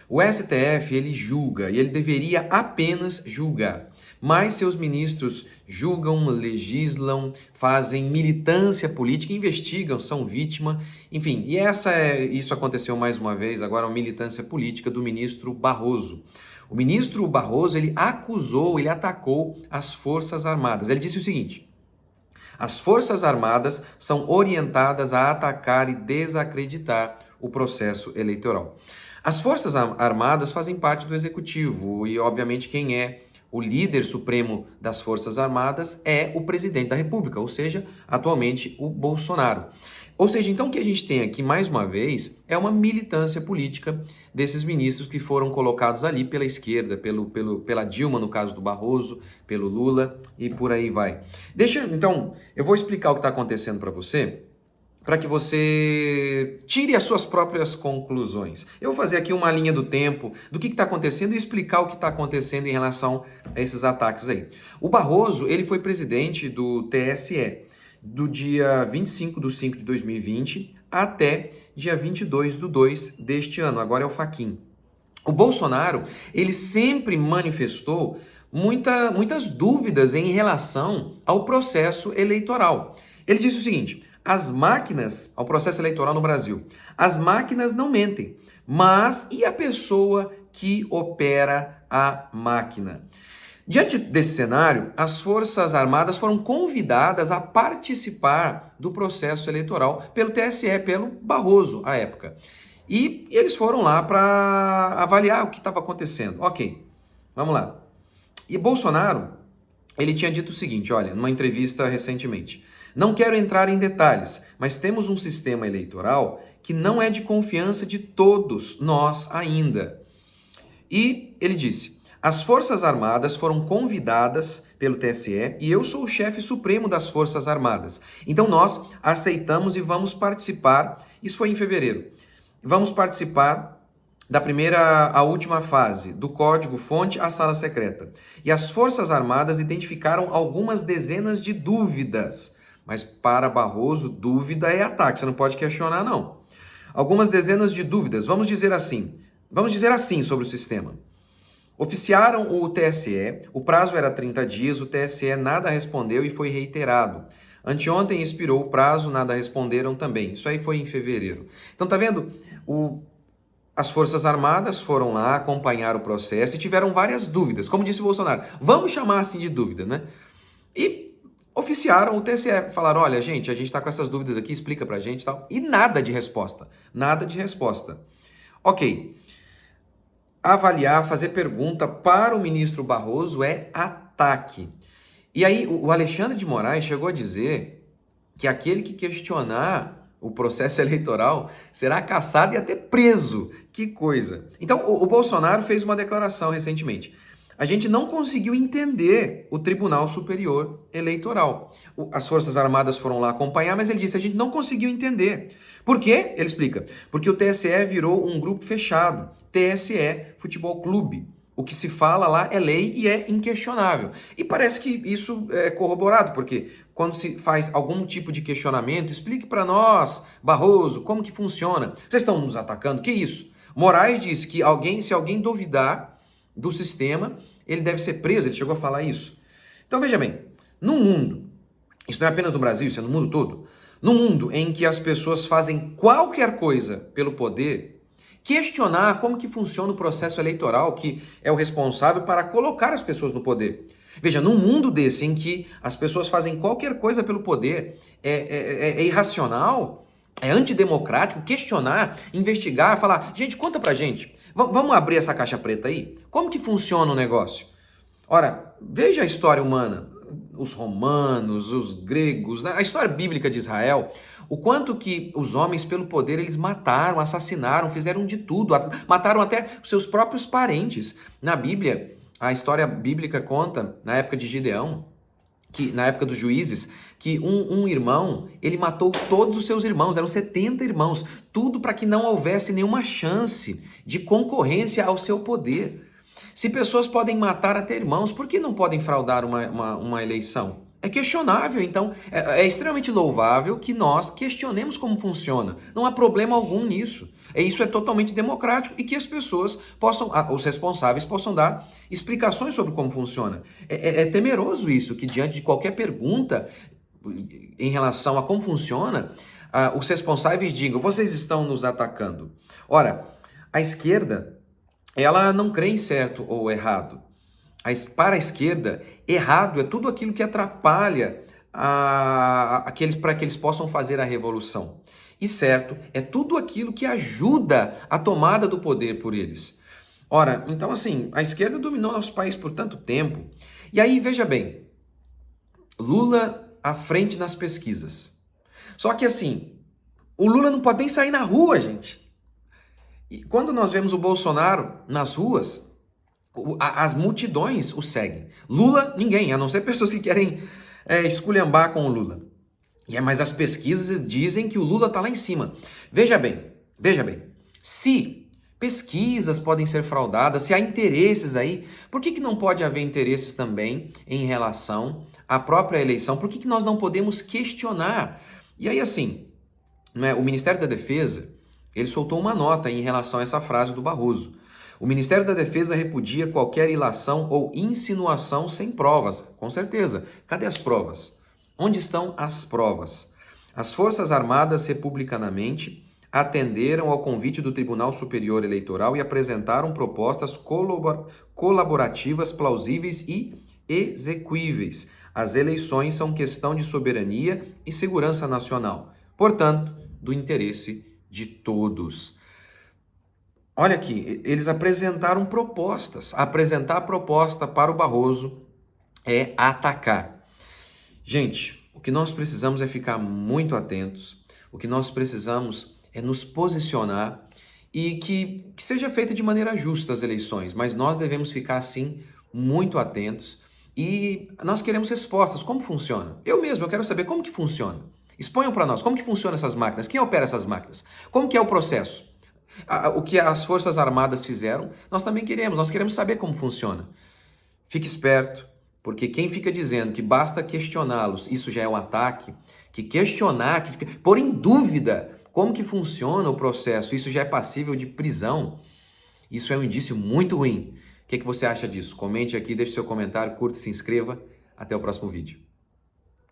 O STF, ele julga e ele deveria apenas julgar. Mas seus ministros julgam, legislam, fazem militância política, investigam, são vítima, enfim. E isso aconteceu mais uma vez, agora uma militância política do ministro Barroso. O ministro Barroso, ele acusou, ele atacou as Forças Armadas. Ele disse o seguinte: as Forças Armadas são orientadas a atacar e desacreditar o processo eleitoral. As Forças Armadas fazem parte do Executivo e, obviamente, quem é o líder supremo das Forças Armadas é o presidente da República, ou seja, atualmente o Bolsonaro. Ou seja, então o que a gente tem aqui, mais uma vez, é uma militância política desses ministros que foram colocados ali pela esquerda, pela Dilma, no caso do Barroso, pelo Lula e por aí vai. Então, eu vou explicar o que está acontecendo para que você tire as suas próprias conclusões. Eu vou fazer aqui uma linha do tempo do que está acontecendo e explicar o que está acontecendo em relação a esses ataques aí. O Barroso, ele foi presidente do TSE do dia 25 de 5 de 2020 até dia 22 de 2 deste ano, agora é o Fachin. O Bolsonaro, ele sempre manifestou muitas dúvidas em relação ao processo eleitoral. Ele disse o seguinte: ao processo eleitoral no Brasil, as máquinas não mentem, mas e a pessoa que opera a máquina? Diante desse cenário, as Forças Armadas foram convidadas a participar do processo eleitoral pelo TSE, pelo Barroso, à época. E eles foram lá para avaliar o que estava acontecendo. Ok, vamos lá. E Bolsonaro, ele tinha dito o seguinte, olha, numa entrevista recentemente: não quero entrar em detalhes, mas temos um sistema eleitoral que não é de confiança de todos nós ainda. E ele disse: as Forças Armadas foram convidadas pelo TSE e eu sou o chefe supremo das Forças Armadas. Então nós aceitamos e vamos participar, isso foi em fevereiro, vamos participar da primeira à última fase, do código-fonte à sala secreta. E as Forças Armadas identificaram algumas dezenas de dúvidas. Mas para Barroso, dúvida é ataque, você não pode questionar, não. Algumas dezenas de dúvidas, vamos dizer assim sobre o sistema. Oficiaram o TSE, o prazo era 30 dias, o TSE nada respondeu e foi reiterado. Anteontem expirou o prazo, nada responderam também. Isso aí foi em fevereiro. Então tá vendo? As Forças Armadas foram lá acompanhar o processo e tiveram várias dúvidas. Como disse o Bolsonaro, vamos chamar assim de dúvida, né? E oficiaram o TSE, falaram: olha, gente, a gente está com essas dúvidas aqui, explica pra gente e tal. E nada de resposta. Nada de resposta. Ok. Avaliar, fazer pergunta para o ministro Barroso é ataque. E aí o Alexandre de Moraes chegou a dizer que aquele que questionar o processo eleitoral será caçado e até preso. Que coisa. Então o Bolsonaro fez uma declaração recentemente: a gente não conseguiu entender o Tribunal Superior Eleitoral. As Forças Armadas foram lá acompanhar, mas ele disse: a gente não conseguiu entender. Por quê? Ele explica: porque o TSE virou um grupo fechado, TSE Futebol Clube. O que se fala lá é lei e é inquestionável. E parece que isso é corroborado, porque quando se faz algum tipo de questionamento, explique para nós, Barroso, como que funciona. Vocês estão nos atacando? Que isso? Moraes disse que se alguém duvidar do sistema, ele deve ser preso. Ele chegou a falar isso. Então veja bem, no mundo, isso não é apenas no Brasil, isso é no mundo todo, no mundo em que as pessoas fazem qualquer coisa pelo poder, questionar como que funciona o processo eleitoral, que é o responsável para colocar as pessoas no poder. Veja, num mundo desse em que as pessoas fazem qualquer coisa pelo poder, é irracional, é antidemocrático questionar, investigar, falar: gente, conta pra gente, vamos abrir essa caixa preta aí? Como que funciona o negócio? Ora, veja a história humana, os romanos, os gregos, a história bíblica de Israel, o quanto que os homens pelo poder eles mataram, assassinaram, fizeram de tudo, mataram até os seus próprios parentes. Na Bíblia, a história bíblica conta, na época de Gideão, que na época dos juízes, que um irmão, ele matou todos os seus irmãos, eram 70 irmãos, tudo para que não houvesse nenhuma chance de concorrência ao seu poder. Se pessoas podem matar até irmãos, por que não podem fraudar uma eleição? É questionável, então é extremamente louvável que nós questionemos como funciona. Não há problema algum nisso. Isso é totalmente democrático e que as pessoas possam, os responsáveis possam dar explicações sobre como funciona. É temeroso isso, que diante de qualquer pergunta em relação a como funciona, os responsáveis digam, vocês estão nos atacando. Ora, a esquerda, ela não crê em certo ou errado. Para a esquerda, errado é tudo aquilo que atrapalha para que eles possam fazer a revolução. E certo é tudo aquilo que ajuda a tomada do poder por eles. Ora, então assim, a esquerda dominou nosso país por tanto tempo. E aí, veja bem, Lula à frente nas pesquisas. Só que assim, o Lula não pode nem sair na rua, gente. E quando nós vemos o Bolsonaro nas ruas, as multidões o seguem. Lula, ninguém, a não ser pessoas que querem esculhambar com o Lula. Mas as pesquisas dizem que o Lula está lá em cima. Veja bem, se pesquisas podem ser fraudadas, se há interesses aí, por que não pode haver interesses também em relação à própria eleição? Por que nós não podemos questionar? E aí assim, o Ministério da Defesa, ele soltou uma nota em relação a essa frase do Barroso. O Ministério da Defesa repudia qualquer ilação ou insinuação sem provas. Com certeza. Cadê as provas? Onde estão as provas? As Forças Armadas republicanamente atenderam ao convite do Tribunal Superior Eleitoral e apresentaram propostas colaborativas plausíveis e exequíveis. As eleições são questão de soberania e segurança nacional, portanto, do interesse de todos. Olha aqui, eles apresentaram propostas. Apresentar proposta para o Barroso é atacar. Gente, o que nós precisamos é ficar muito atentos. O que nós precisamos é nos posicionar e que seja feita de maneira justa as eleições. Mas nós devemos ficar, sim, muito atentos. E nós queremos respostas. Como funciona? Eu quero saber como que funciona. Exponham para nós como que funcionam essas máquinas. Quem opera essas máquinas? Como que é o processo? O que as Forças Armadas fizeram, nós também queremos. Nós queremos saber como funciona. Fique esperto, porque quem fica dizendo que basta questioná-los, isso já é um ataque, que questionar, pôr em dúvida como que funciona o processo, isso já é passível de prisão, isso é um indício muito ruim. O que você acha disso? Comente aqui, deixe seu comentário, curta e se inscreva. Até o próximo vídeo.